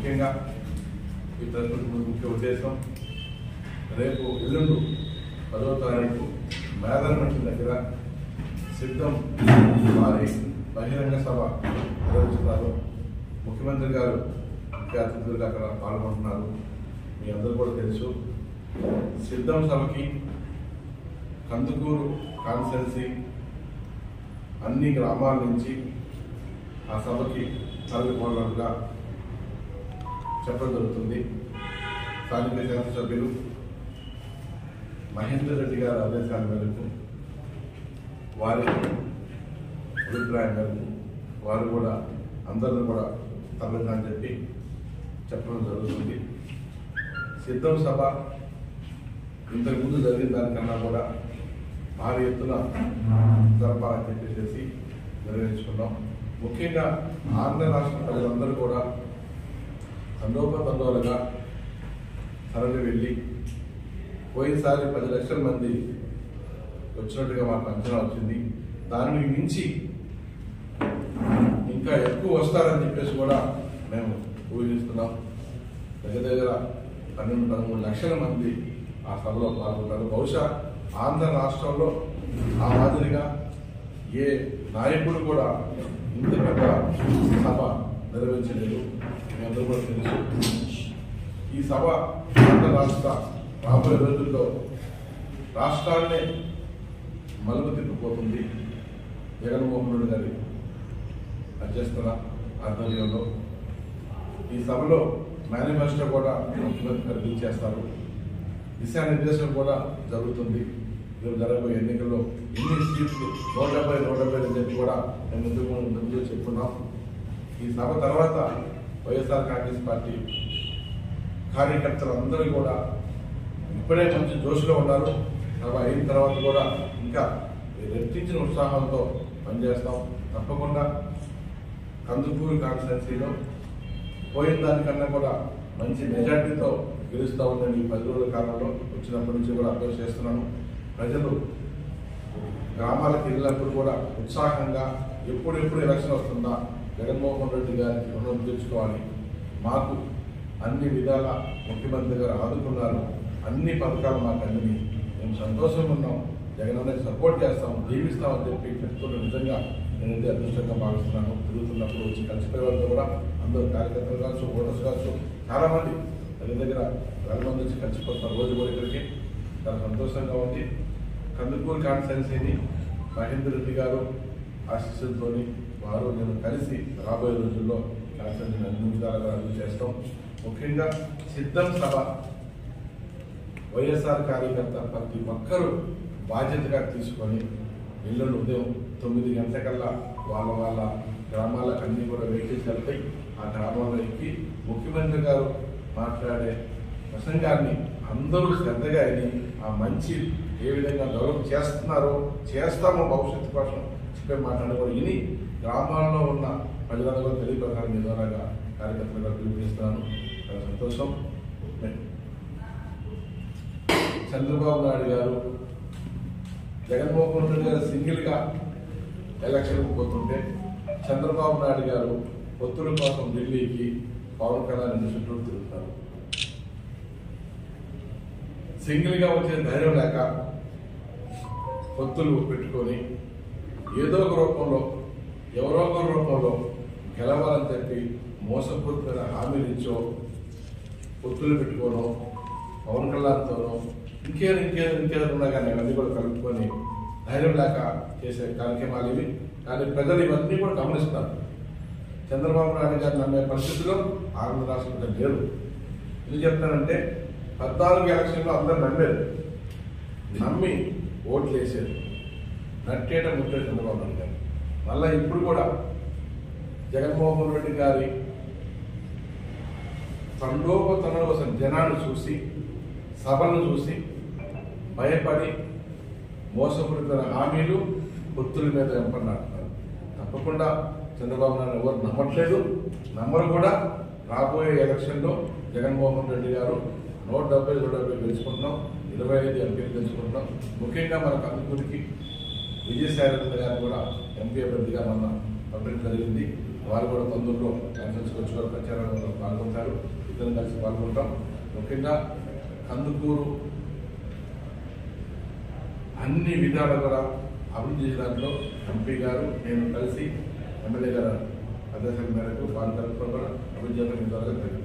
ముఖ్యంగా ఈ తరపున ముఖ్య ఉద్దేశం రేపు ఎల్లుండు 10వ తారీఖు మేదరమెట్ల దగ్గర సిద్ధం వారి బహిరంగ సభ నిర్వహిస్తున్నారు. ముఖ్యమంత్రి గారు ముఖ్య అతిథులుగా అక్కడ పాల్గొంటున్నారు. మీ అందరూ కూడా తెలుసు. సిద్ధం సభకి కందుకూరు కాన్స్టిట్యున్సీ అన్ని గ్రామాల నుంచి ఆ సభకి తరలిపోవాలనుగా చెప్పడం జరుగుతుంది. స్థానిక శాసనసభ్యులు మహేందర్ రెడ్డి గారి ఆదేశాల మేరకు వారి అభిప్రాయం మేరకు వారు కూడా అందరూ కూడా తరలిందని చెప్పి చెప్పడం జరుగుతుంది. సిద్ధం సభ ఇంతకుముందు జరిగిన దానికన్నా కూడా భారీ ఎత్తున జరపాలని చెప్పేసి నిర్వహించుకున్నాం. ముఖ్యంగా ఆంధ్ర రాష్ట్ర ప్రజలందరూ కూడా తండోపతండోలుగా తరలి వెళ్ళి పోయినసారి 10 లక్షల మంది వచ్చినట్టుగా మాకు అంచనా వచ్చింది. దానికి మించి ఇంకా ఎక్కువ వస్తారని చెప్పేసి కూడా మేము ఊహిస్తున్నాం. దగ్గర 12-13 లక్షల మంది ఆ సభలో పాల్గొంటారు. బహుశా ఆంధ్ర రాష్ట్రంలో ఆ మాదిరిగా ఏ నాయకుడు కూడా ఇంత పెద్ద సభ నిర్వహించలేదు. మీ అందరూ కూడా తెలుసు. ఈ సభ ఆంధ్ర రాష్ట్ర రాబోయే రోజుల్లో రాష్ట్రాన్నే మలుపు తిప్పిపోతుంది. జగన్మోహన్ రెడ్డి గారి అధ్యక్షతన ఆధ్వర్యంలో ఈ సభలో మేనిఫెస్టో కూడా ముఖ్యమంత్రి గారు రిలీజ్ చేస్తారు. దిశానిర్దేశం కూడా జరుగుతుంది. రేపు జరగబోయే ఎన్నికల్లో ఎన్ని సీట్లు 170 అని చెప్పి కూడా మేము ముందు చెప్పుకున్నాం. ఈ సభ తర్వాత వైఎస్ఆర్ కాంగ్రెస్ పార్టీ కార్యకర్తలందరూ కూడా ఇప్పుడే మంచి జోష్లో ఉన్నారు. సభ అయిన తర్వాత కూడా ఇంకా రెట్టించిన ఉత్సాహంతో పనిచేస్తాం. తప్పకుండా కందుకూరు కాన్స్టిట్యున్సీలో పోయిన దానికన్నా కూడా మంచి మెజార్టీతో గెలుస్తూ ఉందని ఈ 10 రోజుల కాలంలో వచ్చినప్పటి నుంచి కూడా అభ్యర్థి చేస్తున్నాను. ప్రజలు గ్రామాలకు వెళ్ళినప్పుడు కూడా ఉత్సాహంగా ఎప్పుడెప్పుడు ఎలక్షన్ వస్తుందా, జగన్మోహన్ రెడ్డి గారికి రుణం తీర్చుకోవాలి, మాకు అన్ని విధాల ముఖ్యమంత్రి గారు ఆదుకున్నారు, అన్ని పథకాలు మాకు అన్ని మేము సంతోషంగా ఉన్నాం, జగన్ అన్నకి సపోర్ట్ చేస్తాం, జీవిస్తామని చెప్పి చెప్తున్న నిజంగా నేనైతే అదృష్టంగా భావిస్తున్నాను. తిరుగుతున్నప్పుడు వచ్చి కలిసిపోయే వాళ్ళతో కూడా అందరూ కార్యకర్తలు కావచ్చు, ఓటర్స్ కావచ్చు, చాలామంది దగ్గర 10 మంది వచ్చి కలిసిపోతున్నారు రోజు కూడా ఇక్కడికి. చాలా సంతోషంగా ఉంది. కందుకూరు కాన్స్టిట్యున్సీని మహేందర్ రెడ్డి గారు ఆశీస్సులతో వారు నేను కలిసి రాబోయే రోజుల్లో కాన్స్టిట్యున్సీని అన్ని విధాలుగా అభివృద్ధి చేస్తాం. ముఖ్యంగా సిద్ధం సభ వైఎస్ఆర్ కార్యకర్త ప్రతి ఒక్కరూ బాధ్యతగా తీసుకొని ఎల్లుండి ఉదయం 9 గంటలకల్లా వాళ్ళ గ్రామాలకు అన్ని కూడా వెయిటేజ్ వెళ్తాయి. ఆ గ్రామాల్లో ఎక్కి ముఖ్యమంత్రి గారు మాట్లాడే ప్రసంగాన్ని అందరూ శ్రద్ధగా విని ఆ మంచి ఏ విధంగా డెవలప్ చేస్తున్నారో చేస్తామో భవిష్యత్తు కోసం చెప్పే మాట్లాడి కూడా విని గ్రామాల్లో ఉన్న ప్రజలందరూ తెలియపరచాలని ద్వారాగా కార్యకర్తలుగా పిలుపునిస్తున్నాను. చాలా సంతోషం. చంద్రబాబు నాయుడు గారు జగన్మోహన్ రెడ్డి గారు సింగిల్గా ఎలక్షన్కి పోతుంటే చంద్రబాబు నాయుడు గారు పొత్తుల కోసం ఢిల్లీకి పవన్ కళ్యాణ్ చుట్టూ తిరుగుతారు. సింగిల్గా వచ్చే ధైర్యం లేక పొత్తులు పెట్టుకొని ఏదో ఒక రూపంలో ఎవరో ఒక రూపంలో గెలవాలని చెప్పి మోసపూరితమైన హామీలు ఇచ్చో పొత్తులు పెట్టుకోనో పవన్ కళ్యాణ్తోనో ఇంకేదో ఉన్నా కానీ అవన్నీ కూడా కలుపుకొని ధైర్యం లేక చేసే కార్యక్రమాలు ఇవి. కానీ ప్రజలు ఇవన్నీ కూడా గమనిస్తున్నారు. చంద్రబాబు నాయుడు గారు నమ్మే పరిస్థితుల్లో ఆంధ్ర రాష్ట్రంలో లేరు. ఎందుకు చెప్తానంటే 14 ఎలక్షన్లో అందరూ నమ్మి ఓట్లు వేసారు. నట్టేట ముట్టేట చంద్రబాబు నాయుడు గారు. మళ్ళీ ఇప్పుడు కూడా జగన్మోహన్ రెడ్డి గారి తండోపతండోసం జనాన్ని చూసి సభలను చూసి భయపడి మోసపూరిత హామీలు పొత్తుల మీద వెంపడినాడుతున్నారు. తప్పకుండా చంద్రబాబు నాయుడు ఎవరు నమ్మట్లేదు, నమ్మరు కూడా. రాబోయే ఎలక్షన్లో జగన్మోహన్ రెడ్డి గారు 170 గెలుచుకుంటున్నాం, 25 ఎంపీలు గెలుచుకుంటున్నాం. ముఖ్యంగా మన కందుకూరికి విజయసాయి రెడ్డి గారిని కూడా ఎంపీ అభ్యర్థిగా మన పంపిణీ జరిగింది. వారు కూడా తొందరలో కాన్ఫరెన్స్కి వచ్చి కూడా ప్రచారంలో పాల్గొంటారు. ఇద్దరు కలిసి పాల్గొంటాం. ముఖ్యంగా కందుకూరు అన్ని విధాలు కూడా అభివృద్ధి చేయడంలో ఎంపీ గారు నేను కలిసి ఎమ్మెల్యే గారు ఆదేశాల మేరకు పాల్గొనడం కూడా అభివృద్ధి చేయడం జరిగింది.